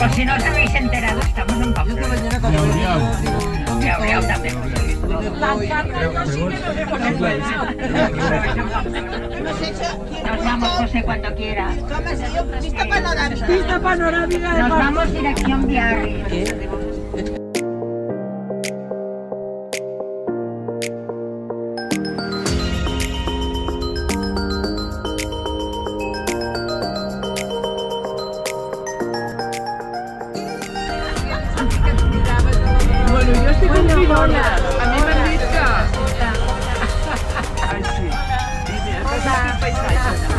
Por si no os habéis enterado, estamos en Pamplona. Y Abriao también. Nos vamos, José, cuando quiera. Vista panorámica. Nos vamos dirección Biarritz. Bueno, yo estoy con Finola. A mí m'han dit que... Ai, sí. Mira, és un paisatge.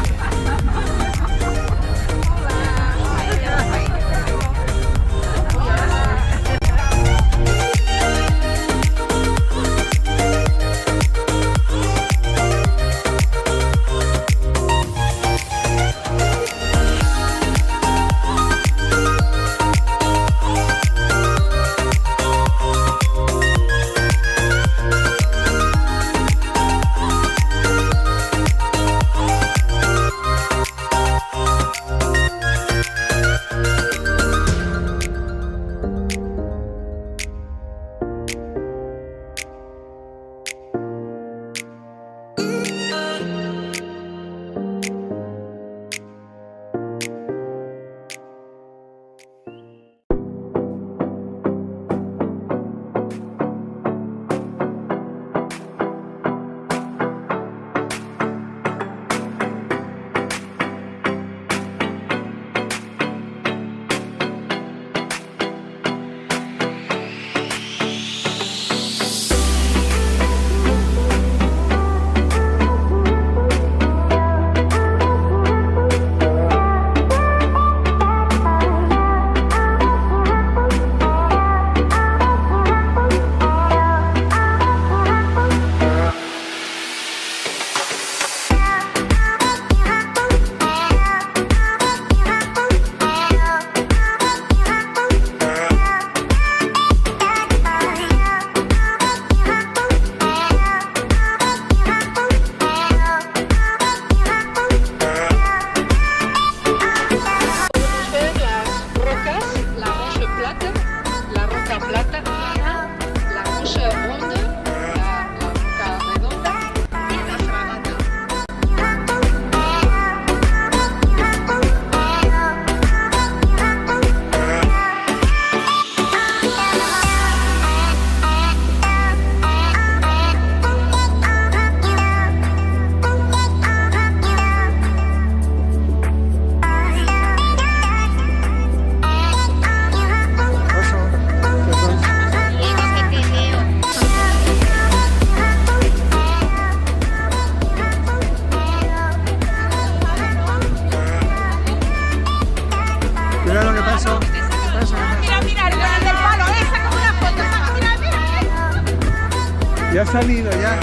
Ya ha salido, ya.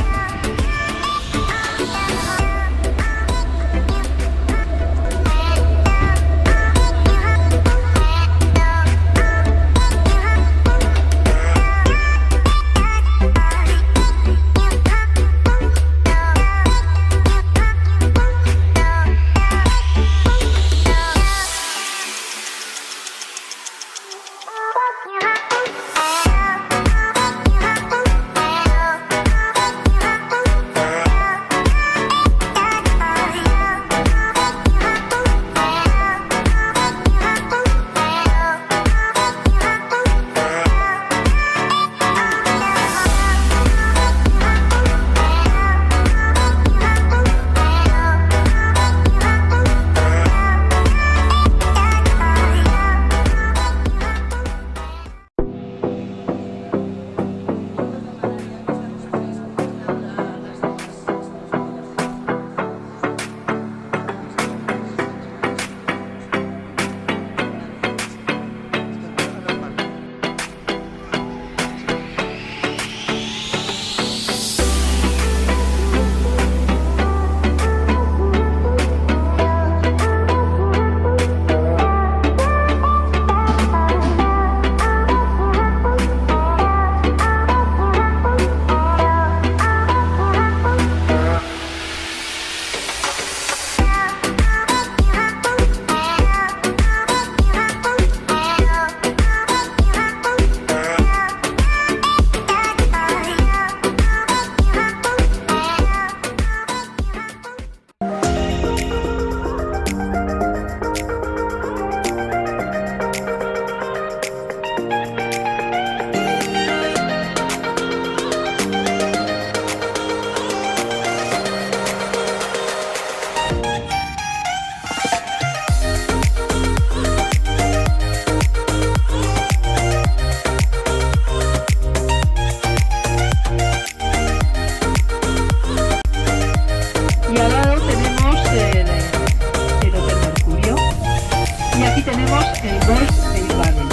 el golf de East Barren.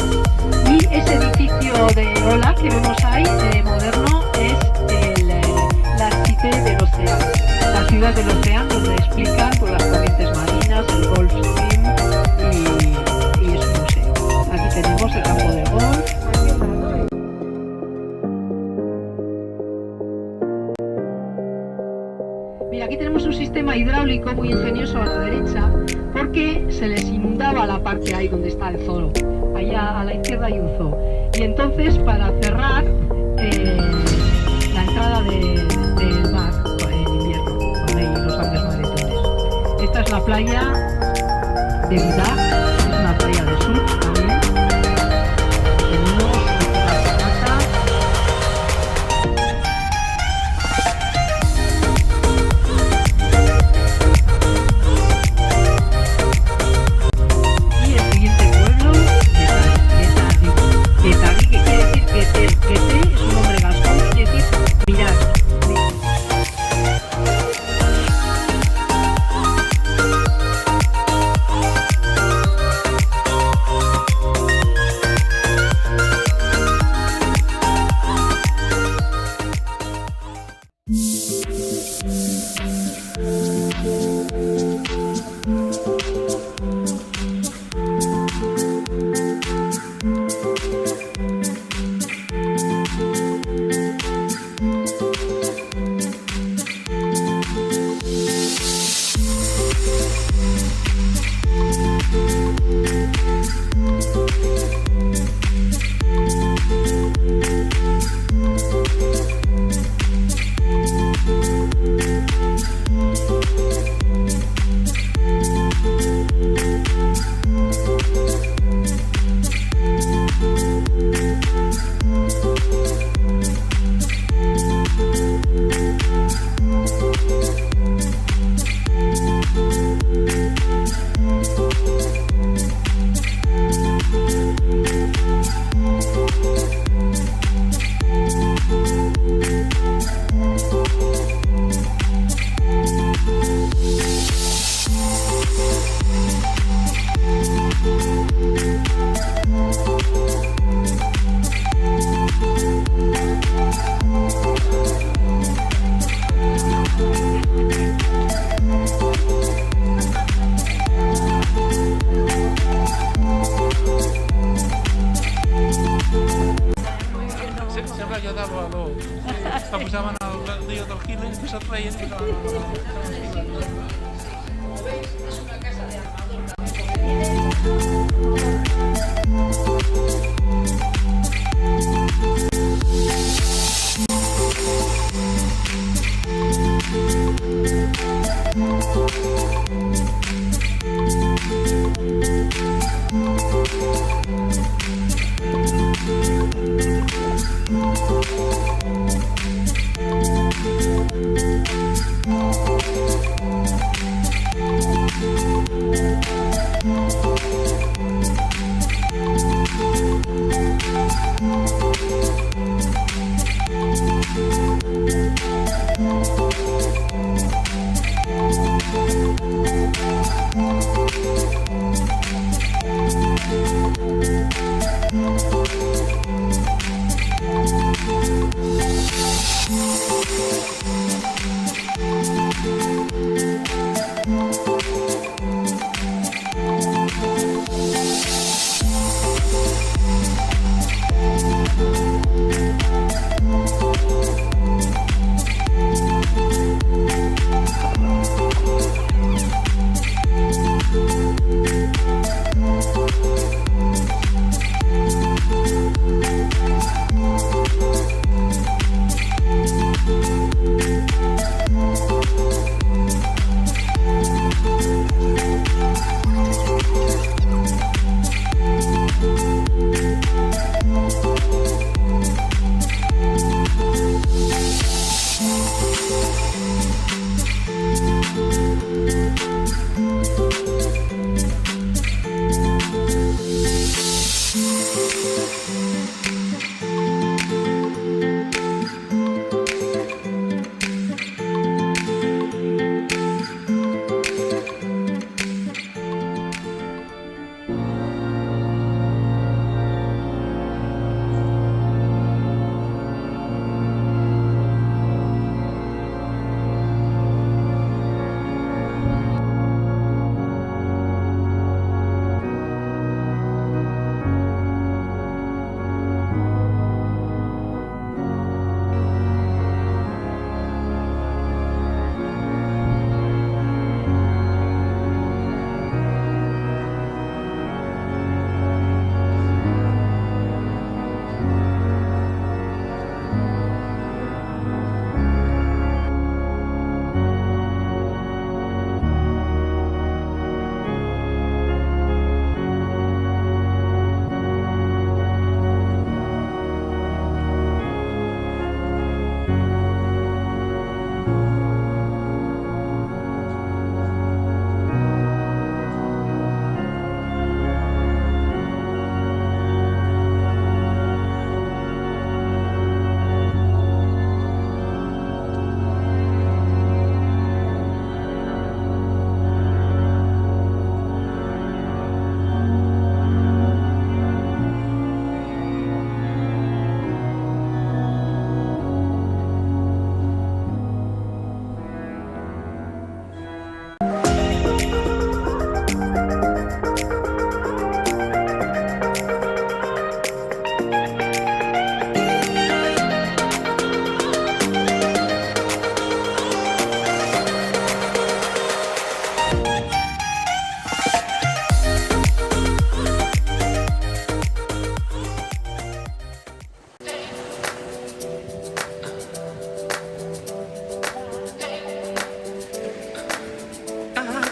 Y ese edificio de Ola que vemos ahí, moderno, es la Cité del Océano, la ciudad del océano, donde explican pues, las corrientes marinas, el Gulf Stream y es un museo. Aquí tenemos el campo de golf. Mira, aquí tenemos un sistema hidráulico muy ingenioso a la derecha porque se les inundaba la parte ahí donde está el zoo. Allá a la izquierda hay un zoo. Y entonces para cerrar la entrada del mar en invierno, con ahí los grandes maretones. Esta es la playa de Vidar, es una playa de surf también. Tenemos una fogata. Y el siguiente pueblo, Getarí, que quiere decir Gete es un nombre gascón, quiere decir mirar. Sempre ajudava lo. Papusaban al río del Gil y se traían.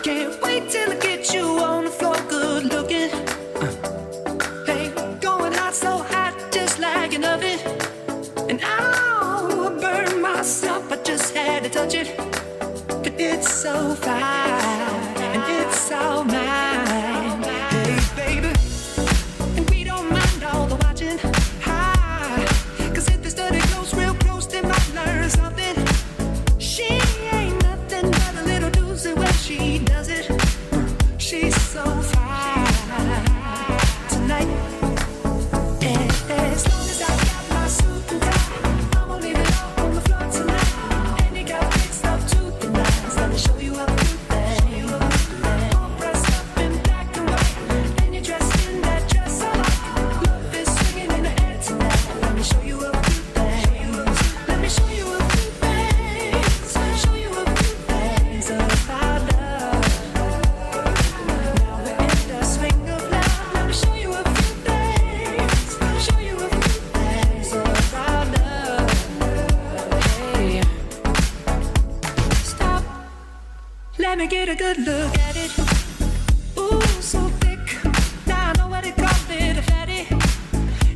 Can't wait till I get you on the floor, good looking. Hey, going hot, so hot, just like an oven. And I'll burn myself, I just had to touch it. But it's so fine, and it's all mine. Hey, baby, and we don't mind all the watching. Cause if this dirty goes real close, they might learn something. She ain't nothing but a little doozy when she does it. She's so fine tonight. And as long as I got my suit and tie, I'ma leave it all on the floor tonight. And you got fixed up to the nines. Let me show you a few things. All dressed up in black and white, and you're dressed in that dress I like. Love is swinging in the air tonight. Let me show you a few things. Let me show you a few things. Show you a few things about love. Now we're in the swing of love. Let me show you a few things. Show you a few things about love. Hey, stop. Let me get a good look at it. Ooh, so thick. Now I know what they call it, a fatty.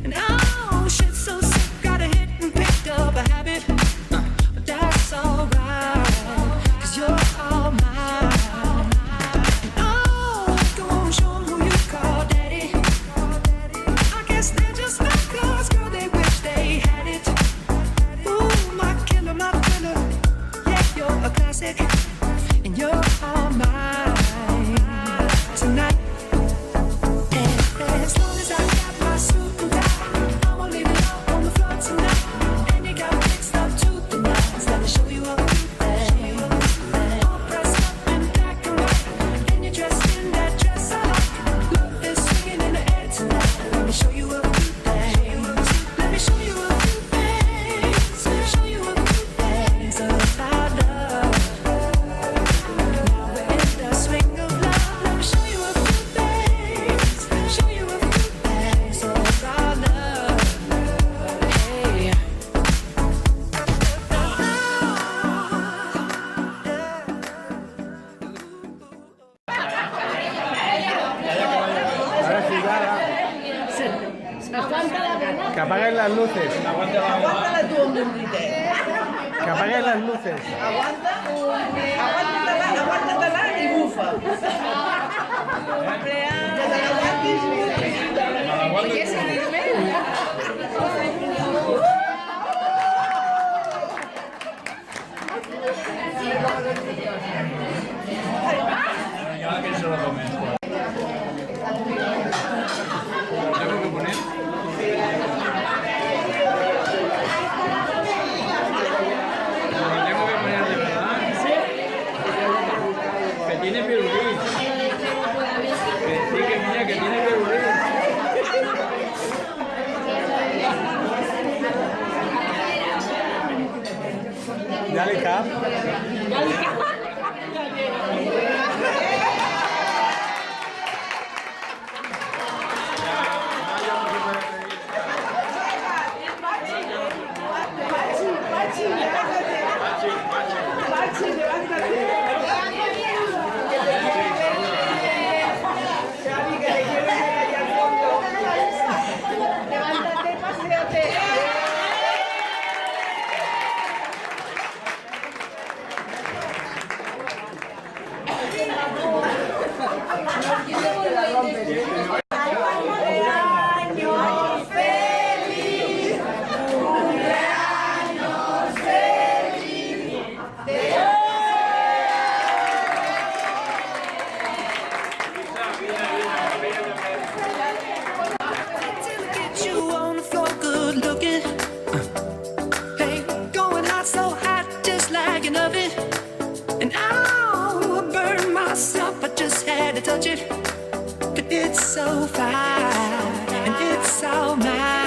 And oh, shit, so sick. Got a hit and picked up a habit. But that's alright, cause you're all mine. Oh, go on, show 'em who you call daddy. I guess they're just like us, girl, they wish they had it. Ooh, my killer, my thriller. Yeah, you're a classic, and you're all mine tonight. And as long as I got my suit and tie, I'ma leave it all on the floor tonight. And you got fixed up to the nines. Let me show you a few things. All dressed up in black and white, and you're dressed in that dress I like. Love is swinging in the air tonight. Let me show you a few things. Let me show you a few things. Show you a few things about love. Now we're in the swing of love. Let me show you a few things. Show you a few things about love. Hey. Ahora sí, que apaguen las luces. Aguántala tú, hombre, un grite. Que apaguen las luces. Aguántatela y bufa. Que tiene pirulín. Que sí, que mira, que tiene pirulín. Ya le cap. Levántate, paséate. Till I get you on the floor, good looking. Hey, going hot, so hot, just like an oven. And I'll burn myself, I just had to touch it. But it's so fine, and it's all mine.